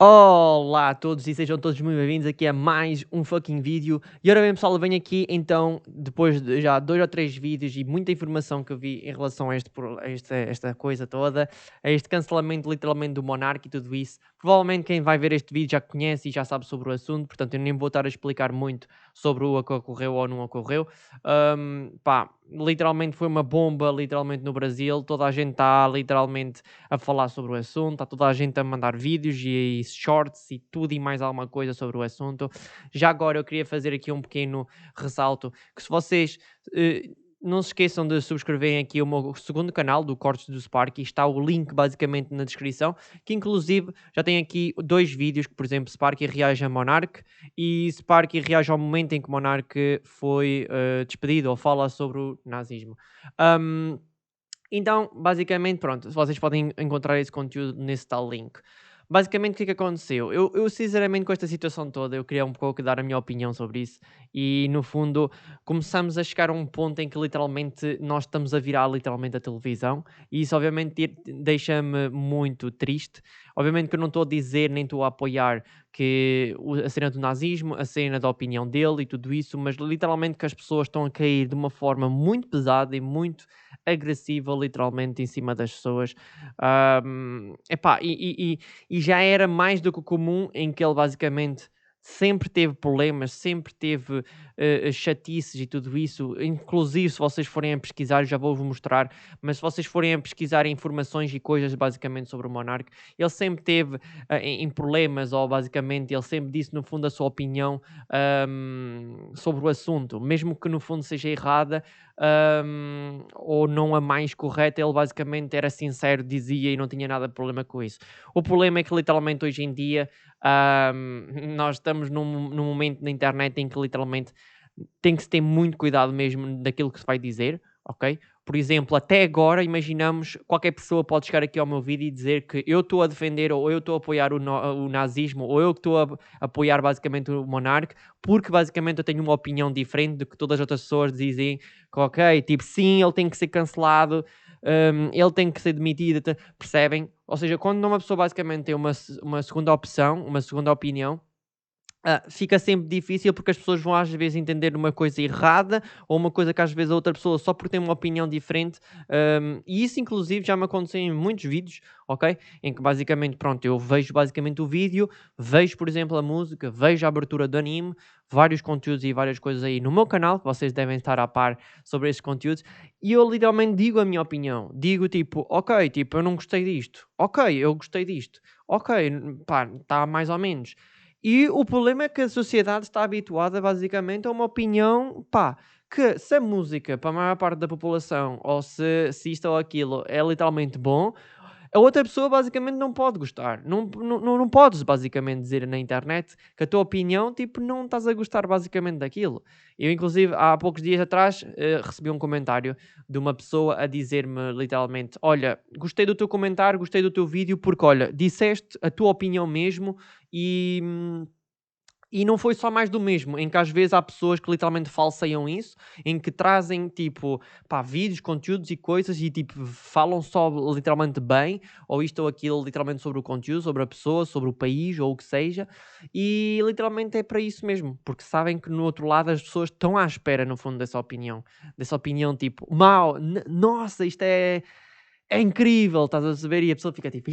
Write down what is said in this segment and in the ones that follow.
Olá a todos e sejam todos muito bem-vindos aqui a mais um fucking vídeo. E ora bem, pessoal, eu venho aqui então, depois de já 2 ou 3 vídeos e muita informação que eu vi em relação a, esta coisa toda, a este cancelamento literalmente do Monark e tudo isso. Provavelmente quem vai ver este vídeo já conhece e já sabe sobre o assunto, portanto eu nem vou estar a explicar muito sobre o que ocorreu ou não ocorreu. Pá, literalmente foi uma bomba, literalmente no Brasil, toda a gente está literalmente a falar sobre o assunto, está toda a gente a mandar vídeos e shorts e tudo e mais alguma coisa sobre o assunto. Já agora eu queria fazer aqui um pequeno ressalto, que se vocês eh, não se esqueçam de subscreverem aqui o meu segundo canal do Cortes do Sparky, está o link basicamente na descrição, que inclusive já tem aqui 2 vídeos, que por exemplo Sparky reage a Monark e Sparky reage ao momento em que Monark foi despedido ou fala sobre o nazismo. Um, então, basicamente, pronto, vocês podem encontrar esse conteúdo nesse tal link. Basicamente, o que é que aconteceu? Eu sinceramente, com esta situação toda, eu queria um pouco dar a minha opinião sobre isso e, no fundo, começamos a chegar a um ponto em que, literalmente, nós estamos a virar, literalmente, a televisão e isso, obviamente, deixa-me muito triste. Obviamente que eu não estou a dizer, nem estou a apoiar a cena do nazismo, a cena da opinião dele e tudo isso, mas, literalmente, que as pessoas estão a cair de uma forma muito pesada e muito agressiva literalmente em cima das pessoas. Epá, e já era mais do que comum em que ele basicamente sempre teve problemas, sempre teve chatices e tudo isso. Inclusive, se vocês forem a pesquisar, já vou-vos mostrar, mas se vocês forem a pesquisar informações e coisas basicamente sobre o Monarca, ele sempre teve em problemas, ou basicamente ele sempre disse no fundo a sua opinião sobre o assunto, mesmo que no fundo seja errada, ou não a mais correta, ele basicamente era sincero, dizia e não tinha nada de problema com isso. O problema é que literalmente hoje em dia nós estamos num momento na internet em que literalmente tem que se ter muito cuidado mesmo daquilo que se vai dizer, ok? Por exemplo, até agora, imaginamos, qualquer pessoa pode chegar aqui ao meu vídeo e dizer que eu estou a defender ou eu estou a apoiar o nazismo ou eu que estou a apoiar basicamente o monarca, porque basicamente eu tenho uma opinião diferente do que todas as outras pessoas dizem que, ok, tipo, sim, ele tem que ser cancelado, ele tem que ser demitido, percebem? Ou seja, quando uma pessoa basicamente tem uma segunda opção, uma segunda opinião, fica sempre difícil porque as pessoas vão às vezes entender uma coisa errada ou uma coisa que às vezes a outra pessoa só por ter uma opinião diferente, e isso inclusive já me aconteceu em muitos vídeos, ok? Em que basicamente, pronto, eu vejo basicamente o vídeo, vejo por exemplo a música, vejo a abertura do anime, vários conteúdos e várias coisas aí no meu canal, que vocês devem estar a par sobre esses conteúdos, e eu literalmente digo a minha opinião, digo tipo, ok, tipo, eu não gostei disto, ok, eu gostei disto, ok, pá, está mais ou menos. E o problema é que a sociedade está habituada basicamente a uma opinião, pá, que se a música para a maior parte da população ou se isto ou aquilo é literalmente bom, a outra pessoa basicamente não pode gostar. Não podes basicamente dizer na internet que a tua opinião, tipo, não estás a gostar basicamente daquilo. Eu, inclusive, há poucos dias atrás, recebi um comentário de uma pessoa a dizer-me literalmente: Olha, gostei do teu comentário, gostei do teu vídeo, porque olha, disseste a tua opinião mesmo e. E não foi só mais do mesmo, em que às vezes há pessoas que literalmente falseiam isso, em que trazem tipo, pá, vídeos, conteúdos e coisas e tipo falam só literalmente bem, ou isto ou aquilo, literalmente sobre o conteúdo, sobre a pessoa, sobre o país ou o que seja, e literalmente é para isso mesmo, porque sabem que no outro lado as pessoas estão à espera, no fundo, dessa opinião tipo, mau, nossa, isto é incrível, estás a saber? E a pessoa fica tipo,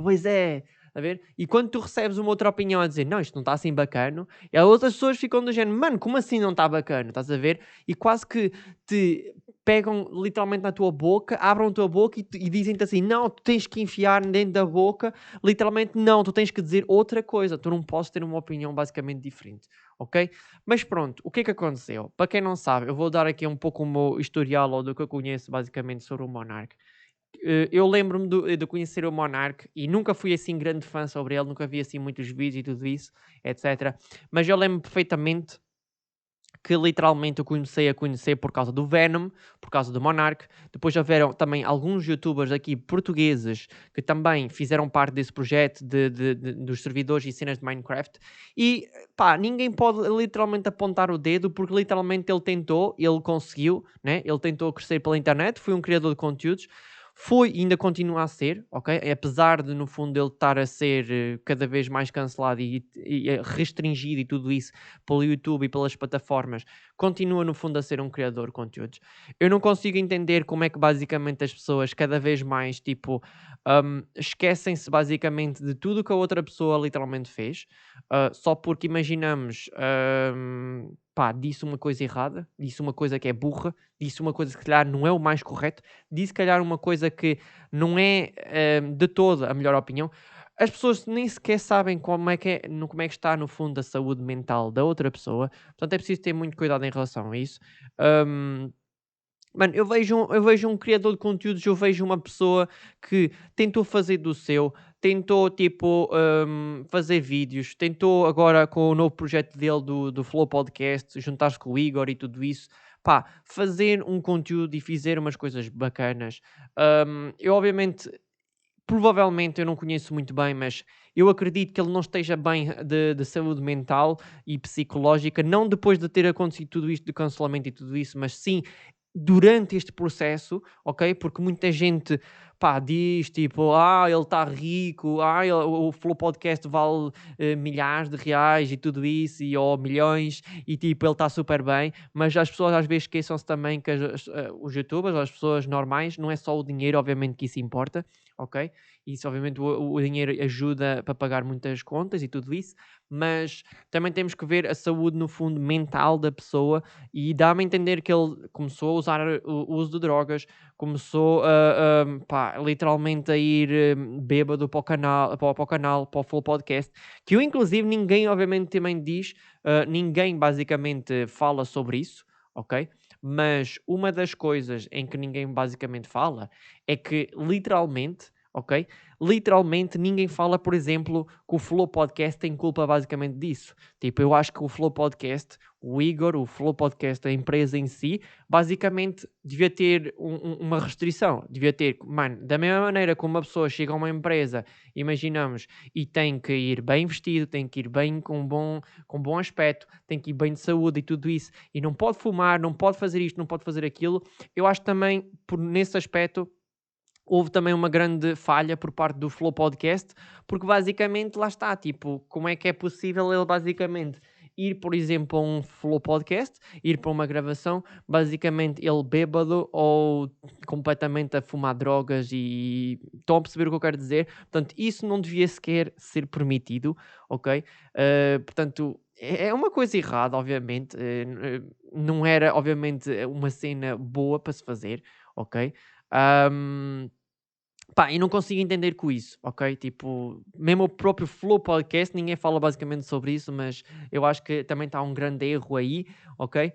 pois é, a ver? E quando tu recebes uma outra opinião a dizer, não, isto não está assim bacana, e as outras pessoas ficam do género, mano, como assim não está bacana? Estás a ver? E quase que te pegam literalmente na tua boca, abram a tua boca e dizem-te assim, não, tu tens que enfiar dentro da boca, literalmente não, tu tens que dizer outra coisa, tu não podes ter uma opinião basicamente diferente, ok? Mas pronto, o que é que aconteceu? Para quem não sabe, eu vou dar aqui um pouco o meu historial ou do que eu conheço basicamente sobre o Monark. Eu lembro-me de conhecer o Monark e nunca fui assim grande fã sobre ele, nunca vi assim muitos vídeos e tudo isso, etc. Mas eu lembro perfeitamente que literalmente eu comecei a conhecer por causa do Venom, por causa do Monark. Depois houveram também alguns youtubers aqui portugueses que também fizeram parte desse projeto dos servidores e cenas de Minecraft. E pá, ninguém pode literalmente apontar o dedo porque literalmente ele tentou, ele conseguiu, né? Ele tentou crescer pela internet, foi um criador de conteúdos. foi e ainda continua a ser, ok? Apesar de, no fundo, ele estar a ser cada vez mais cancelado e restringido e tudo isso pelo YouTube e pelas plataformas, continua, no fundo, a ser um criador de conteúdos. Eu não consigo entender como é que, basicamente, as pessoas cada vez mais, tipo, esquecem-se, basicamente, de tudo que a outra pessoa literalmente fez, só porque, imaginamos, pá, disse uma coisa errada, disse uma coisa que é burra, disse uma coisa que, se calhar, não é o mais correto, disse, se calhar, uma coisa que não é de toda a melhor opinião. As pessoas nem sequer sabem como é que, como é que está, no fundo, a saúde mental da outra pessoa. Portanto, é preciso ter muito cuidado em relação a isso. Hum, Mano, eu vejo um criador de conteúdos, eu vejo uma pessoa que tentou fazer do seu, tentou, tipo, fazer vídeos, tentou agora com o novo projeto dele do Flow Podcast, juntar-se com o Igor e tudo isso, pá, fazer um conteúdo e fazer umas coisas bacanas. Eu obviamente, provavelmente eu não conheço muito bem, mas eu acredito que ele não esteja bem de saúde mental e psicológica, não depois de ter acontecido tudo isto de cancelamento e tudo isso, mas sim durante este processo, ok? Porque muita gente, pá, diz tipo, ele está rico, o Flow Podcast vale milhares de reais e tudo isso, ou milhões, e tipo, ele está super bem, mas as pessoas às vezes esqueçam-se também que os youtubers, as pessoas normais, não é só o dinheiro, obviamente que isso importa, ok? Isso, obviamente, o dinheiro ajuda para pagar muitas contas e tudo isso, mas também temos que ver a saúde, no fundo, mental da pessoa e dá-me a entender que ele começou a usar o uso de drogas, começou pá, literalmente a ir bêbado para o canal, para o Full Podcast, que eu, inclusive, ninguém, obviamente, também diz, ninguém basicamente fala sobre isso, ok? Mas uma das coisas em que ninguém basicamente fala é que, literalmente, ok? Literalmente ninguém fala, por exemplo, que o Flow Podcast tem culpa basicamente disso. Tipo, eu acho que o Flow Podcast, o Igor, o Flow Podcast, a empresa em si, basicamente devia ter uma restrição. Devia ter, mano, da mesma maneira que uma pessoa chega a uma empresa, imaginamos, e tem que ir bem vestido, tem que ir bem com bom aspecto, tem que ir bem de saúde e tudo isso, e não pode fumar, não pode fazer isto, não pode fazer aquilo. Eu acho também, nesse aspecto, houve também uma grande falha por parte do Flow Podcast, porque basicamente lá está, tipo, como é que é possível ele basicamente ir, por exemplo, a um Flow Podcast, ir para uma gravação, basicamente ele bêbado ou completamente a fumar drogas e estão a perceber o que eu quero dizer? Portanto, isso não devia sequer ser permitido, ok? Portanto, é uma coisa errada, obviamente, não era, obviamente, uma cena boa para se fazer, ok? Ahm, Pá, e não consigo entender com isso, ok? Tipo, mesmo o próprio Flow Podcast, ninguém fala basicamente sobre isso, mas eu acho que também está um grande erro aí, ok?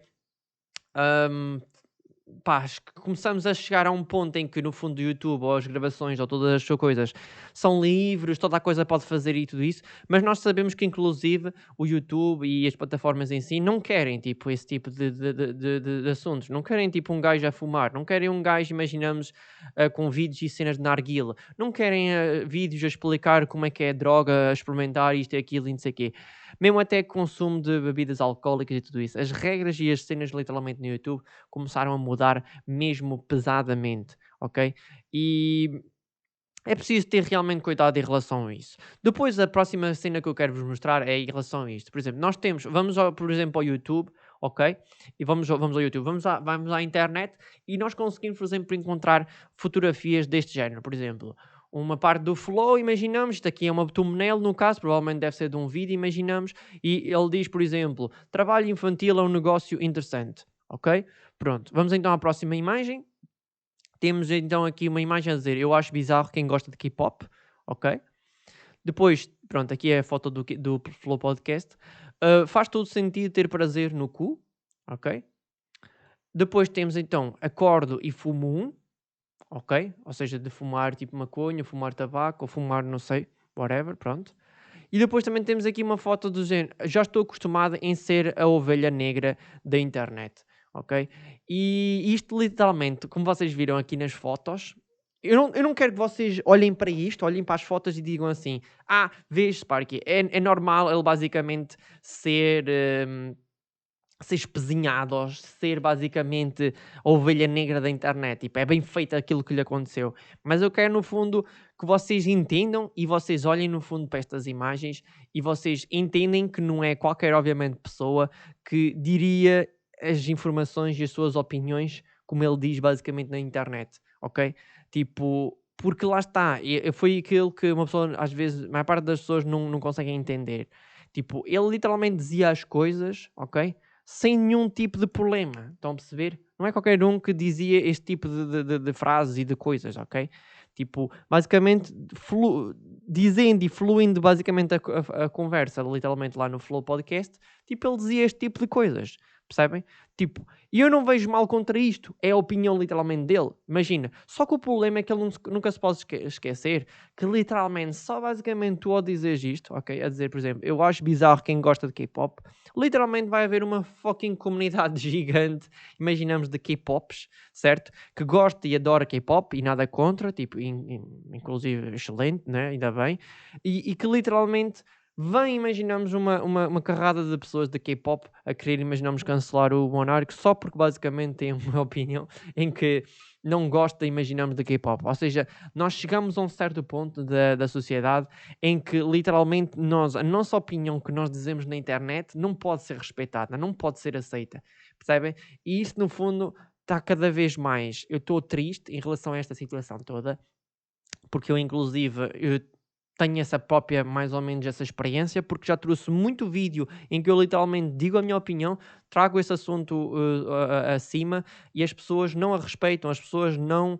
Ahm, Pá, acho que começamos a chegar a um ponto em que no fundo do YouTube ou as gravações ou todas as suas coisas são livres, toda a coisa pode fazer e tudo isso, mas nós sabemos que inclusive o YouTube e as plataformas em si não querem tipo esse tipo de assuntos, não querem tipo um gajo a fumar, não querem um gajo, imaginamos, com vídeos e cenas de narguila, não querem vídeos a explicar como é que é droga, a experimentar isto e aquilo e não sei o quê. Mesmo até consumo de bebidas alcoólicas e tudo isso. As regras e as cenas literalmente no YouTube começaram a mudar mesmo pesadamente, ok? E é preciso ter realmente cuidado em relação a isso. Depois, a próxima cena que eu quero vos mostrar é em relação a isto. Por exemplo, nós temos, por exemplo, ao YouTube, ok? E vamos ao YouTube, vamos à internet e nós conseguimos, por exemplo, encontrar fotografias deste género. Por exemplo, uma parte do flow, imaginamos, isto aqui é uma thumbnail, no caso, provavelmente deve ser de um vídeo, imaginamos, e ele diz, por exemplo, trabalho infantil é um negócio interessante, ok? Pronto, vamos então à próxima imagem. Temos então aqui uma imagem a dizer: eu acho bizarro quem gosta de K-pop, ok? Depois, pronto, aqui é a foto do Flow Podcast. Faz todo sentido ter prazer no cu, ok? Depois temos então acordo e fumo um, ok? Ou seja, de fumar tipo maconha, fumar tabaco ou fumar não sei, whatever, pronto. E depois também temos aqui uma foto do género: já estou acostumado em ser a ovelha negra da internet, ok? E isto literalmente, como vocês viram aqui nas fotos, eu não quero que vocês olhem para isto, olhem para as fotos e digam assim: vês, Sparky, é normal ele basicamente ser ser espezinhado ou ser basicamente a ovelha negra da internet. Tipo, é bem feito aquilo que lhe aconteceu. Mas eu quero, no fundo, que vocês entendam e vocês olhem, no fundo, para estas imagens e vocês entendem que não é qualquer, obviamente, pessoa que diria as informações e as suas opiniões como ele diz basicamente na internet, ok? Tipo, porque lá está, foi aquilo que uma pessoa, às vezes, a maior parte das pessoas não conseguem entender. Tipo, ele literalmente dizia as coisas, ok? Sem nenhum tipo de problema. Estão a perceber? Não é qualquer um que dizia este tipo de frases e de coisas, ok? Tipo, basicamente, dizendo e fluindo basicamente a conversa, literalmente lá no Flow Podcast, tipo, ele dizia este tipo de coisas, percebem? Tipo, e eu não vejo mal contra isto, é a opinião literalmente dele. Imagina, só que o problema é que ele nunca se pode esquecer que literalmente só basicamente tu ao dizeres isto, ok? A dizer, por exemplo, eu acho bizarro quem gosta de K-pop, literalmente vai haver uma fucking comunidade gigante, imaginamos, de K-pops, certo? Que gosta e adora K-pop e nada contra, tipo, inclusive excelente, né? Ainda bem, e que literalmente vem, imaginamos, uma carrada de pessoas de K-pop a querer, imaginamos, cancelar o Monark só porque basicamente tem uma opinião em que não gosta, imaginamos, de K-pop. Ou seja, nós chegamos a um certo ponto da sociedade em que literalmente a nossa opinião que nós dizemos na internet não pode ser respeitada, não pode ser aceita, percebem? E isso no fundo está cada vez mais. Eu estou triste em relação a esta situação toda, porque eu inclusive eu tenho essa própria, mais ou menos essa experiência, porque já trouxe muito vídeo em que eu literalmente digo a minha opinião, trago esse assunto acima e as pessoas não a respeitam, as pessoas não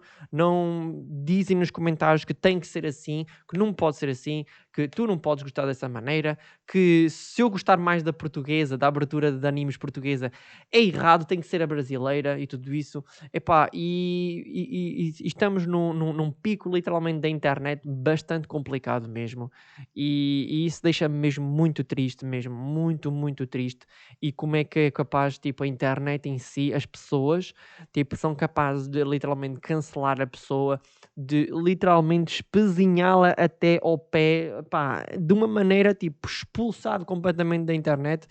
dizem nos comentários que tem que ser assim, que não pode ser assim, que tu não podes gostar dessa maneira, que se eu gostar mais da portuguesa, da abertura de animes portuguesa, é errado, tem que ser a brasileira e tudo isso. Epá, e estamos num pico literalmente da internet bastante complicado mesmo, e isso deixa-me mesmo muito triste, mesmo, muito, muito triste. E como é que é capaz, tipo, a internet em si, as pessoas, tipo, são capazes de literalmente cancelar a pessoa, de literalmente espezinhá-la até ao pé, pá, de uma maneira, tipo, expulsado completamente da internet.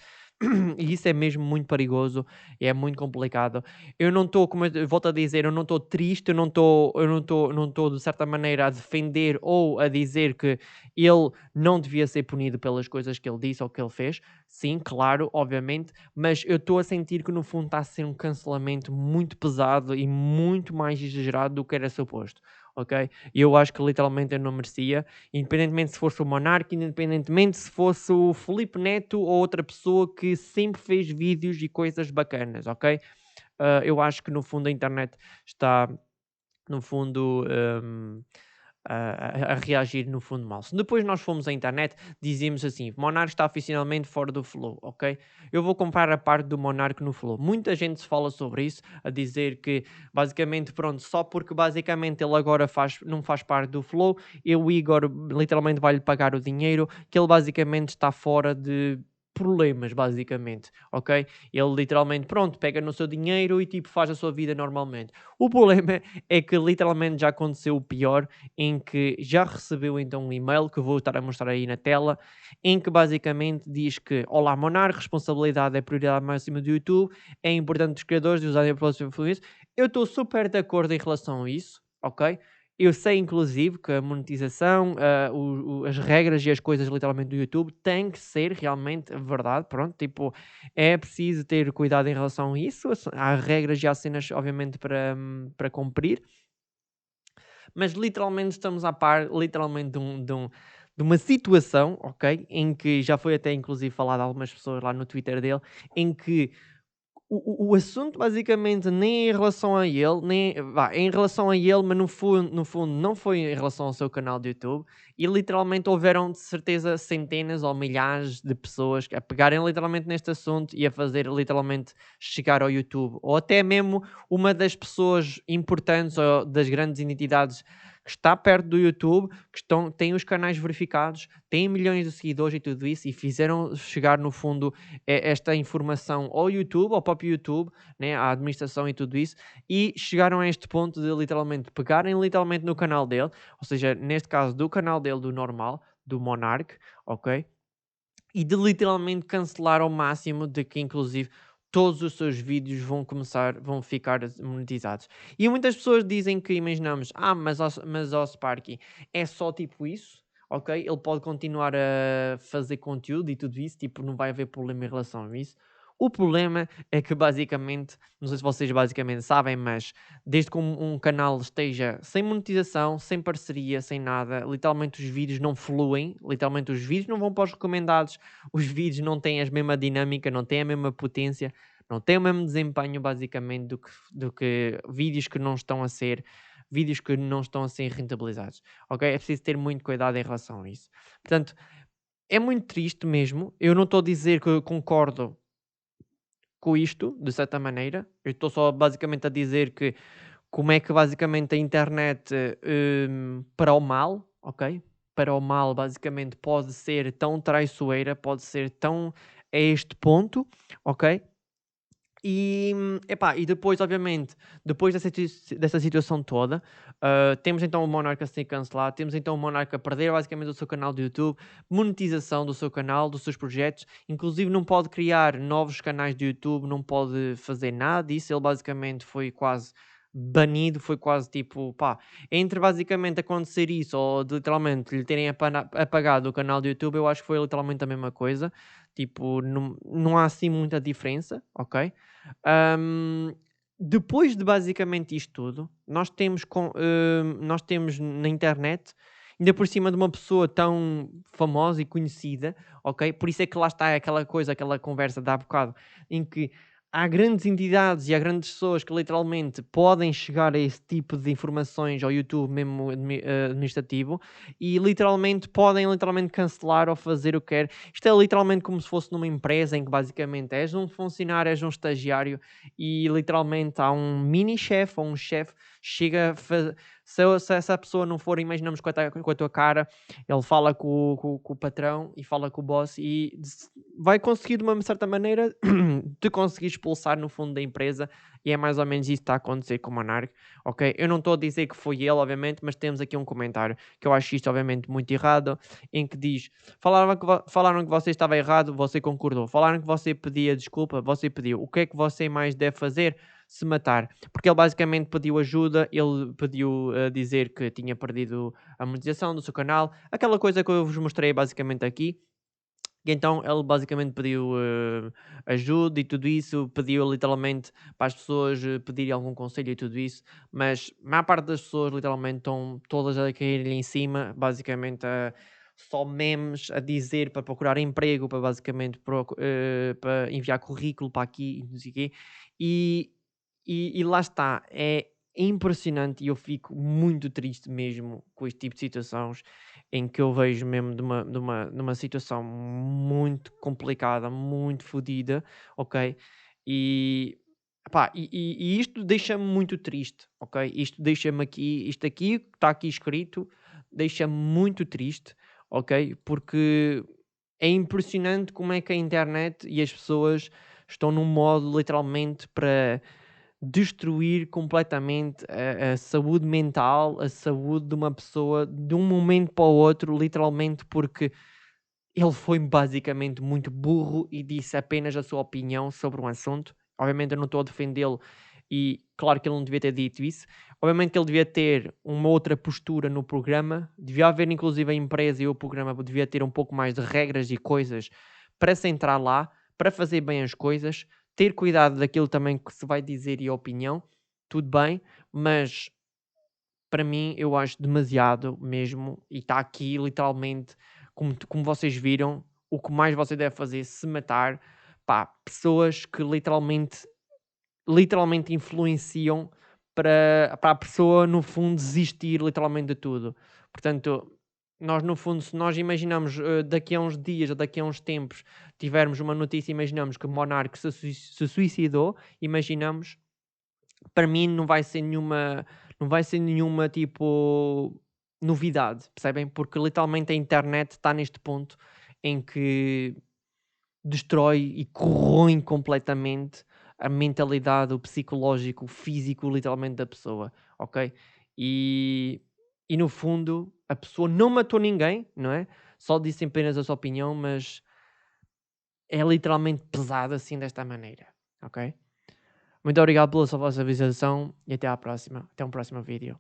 E isso é mesmo muito perigoso e é muito complicado. Eu não estou, como eu volto a dizer, eu não estou triste, eu não estou de certa maneira a defender ou a dizer que ele não devia ser punido pelas coisas que ele disse ou que ele fez. Sim, claro, obviamente, mas eu estou a sentir que no fundo está a ser um cancelamento muito pesado e muito mais exagerado do que era suposto, ok? E eu acho que literalmente eu não merecia, independentemente se fosse o Monarca, independentemente se fosse o Felipe Neto ou outra pessoa que sempre fez vídeos e coisas bacanas, ok? Eu acho que no fundo a internet está, no fundo, a reagir no fundo mal. Se depois nós fomos à internet, dizíamos assim, Monark está oficialmente fora do Flow, ok? Eu vou comprar a parte do Monark no Flow. Muita gente se fala sobre isso, a dizer que basicamente, pronto, só porque basicamente ele agora não faz parte do Flow, o Igor literalmente vai-lhe pagar o dinheiro, que ele basicamente está fora de problemas, basicamente, ok? Ele literalmente, pronto, pega no seu dinheiro e tipo faz a sua vida normalmente. O problema é que literalmente já aconteceu o pior, em que já recebeu então um e-mail que eu vou estar a mostrar aí na tela, em que basicamente diz que: Olá Monarca, responsabilidade é a prioridade máxima do YouTube, é importante os criadores de usarem a próxima influência. Eu estou super de acordo em relação a isso, ok? Eu sei, inclusive, que a monetização, as regras e as coisas literalmente do YouTube têm que ser realmente verdade. Pronto, tipo, é preciso ter cuidado em relação a isso. Há regras e há cenas, obviamente, para cumprir, mas literalmente estamos a par, literalmente, de uma situação, ok? Em que já foi até inclusive falado a algumas pessoas lá no Twitter dele, em que o assunto basicamente nem é em relação a ele, nem vá, é em relação a ele, mas no fundo não foi em relação ao seu canal de YouTube, e literalmente houveram de certeza centenas ou milhares de pessoas a pegarem literalmente neste assunto e a fazer literalmente chegar ao YouTube, ou até mesmo uma das pessoas importantes ou das grandes entidades que está perto do YouTube, têm os canais verificados, têm milhões de seguidores e tudo isso, e fizeram chegar no fundo esta informação ao YouTube, ao próprio YouTube, né, à administração e tudo isso, e chegaram a este ponto de literalmente pegarem literalmente no canal dele, ou seja, neste caso do canal dele, do normal, do Monarch, ok? E de literalmente cancelar ao máximo, de que inclusive todos os seus vídeos vão ficar monetizados. E muitas pessoas dizem que, imaginamos, mas ao Sparky é só tipo isso, ok? Ele pode continuar a fazer conteúdo e tudo isso, tipo, não vai haver problema em relação a isso. O problema é que basicamente, não sei se vocês basicamente sabem, mas desde que um canal esteja sem monetização, sem parceria, sem nada, literalmente os vídeos não fluem, literalmente os vídeos não vão para os recomendados, os vídeos não têm a mesma dinâmica, não têm a mesma potência, não têm o mesmo desempenho basicamente do que vídeos que não estão a ser rentabilizados, ok? É preciso ter muito cuidado em relação a isso. Portanto, é muito triste mesmo. Eu não estou a dizer que eu concordo com isto, de certa maneira. Eu estou só basicamente a dizer que como é que basicamente a internet, para o mal, ok? Para o mal, basicamente, pode ser tão traiçoeira, pode ser tão a este ponto, ok? E depois, obviamente, depois dessa situação toda, temos então o Monarca a ser cancelado, temos então o Monarca a perder basicamente o seu canal do YouTube, monetização do seu canal, dos seus projetos, inclusive não pode criar novos canais do YouTube, não pode fazer nada disso, ele basicamente foi quase banido, foi quase tipo, pá, entre basicamente acontecer isso ou literalmente lhe terem apagado o canal do YouTube, eu acho que foi literalmente a mesma coisa, tipo, não há assim muita diferença, ok? Ahm, Depois de basicamente isto tudo, nós temos na internet, ainda por cima de uma pessoa tão famosa e conhecida, ok? Por isso é que lá está aquela coisa, aquela conversa de há bocado, em que há grandes entidades e há grandes pessoas que literalmente podem chegar a esse tipo de informações ao YouTube mesmo administrativo e literalmente podem literalmente cancelar ou fazer o que quer. Isto é literalmente como se fosse numa empresa em que basicamente és um funcionário, és um estagiário e literalmente há um mini-chefe ou um chefe chega se essa pessoa não for, imaginamos com a tua cara, ele fala com o patrão e fala com o boss e vai conseguir de uma certa maneira te conseguir expulsar no fundo da empresa e é mais ou menos isso que está a acontecer com o Monark, ok? Eu não estou a dizer que foi ele, obviamente, mas temos aqui um comentário que eu acho isto obviamente muito errado, em que diz: falaram que você estava errado, você concordou. Falaram que você pedia desculpa, você pediu. O que é que você mais deve fazer? Se matar. Porque ele basicamente pediu ajuda, ele pediu dizer que tinha perdido a monetização do seu canal, aquela coisa que eu vos mostrei basicamente aqui. E então ele basicamente pediu ajuda e tudo isso, pediu literalmente para as pessoas pedirem algum conselho e tudo isso, mas a maior parte das pessoas literalmente estão todas a cair-lhe em cima, basicamente só memes a dizer para procurar emprego, para basicamente para enviar currículo para aqui e não sei o quê. E, e lá está, é impressionante e eu fico muito triste mesmo com este tipo de situações em que eu vejo mesmo de uma situação muito complicada, muito fodida, ok? E, e isto deixa-me muito triste, ok? Isto aqui, que está aqui escrito, deixa-me muito triste, ok? Porque é impressionante como é que a internet e as pessoas estão num modo literalmente para destruir completamente a saúde mental, a saúde de uma pessoa de um momento para o outro, literalmente porque ele foi basicamente muito burro e disse apenas a sua opinião sobre um assunto. Obviamente eu não estou a defendê-lo e claro que ele não devia ter dito isso. Obviamente que ele devia ter uma outra postura no programa, devia haver inclusive a empresa e o programa devia ter um pouco mais de regras e coisas para se entrar lá, para fazer bem as coisas, ter cuidado daquilo também que se vai dizer e a opinião, tudo bem, mas para mim eu acho demasiado mesmo e está aqui literalmente, como vocês viram, o que mais você deve fazer é se matar, pá, pessoas que literalmente influenciam para a pessoa no fundo desistir literalmente de tudo. Portanto, nós no fundo, se nós imaginamos daqui a uns dias ou daqui a uns tempos tivermos uma notícia, imaginamos que o monarca se suicidou, imaginamos, para mim não vai ser nenhuma tipo novidade, percebem? Porque literalmente a internet está neste ponto em que destrói e corrói completamente a mentalidade, o psicológico, o físico, literalmente da pessoa, ok? E, e no fundo a pessoa não matou ninguém, não é? Só disse apenas a sua opinião, mas é literalmente pesado assim desta maneira. ok? Muito obrigado pela sua vossa visualização e até à próxima. Até um próximo vídeo.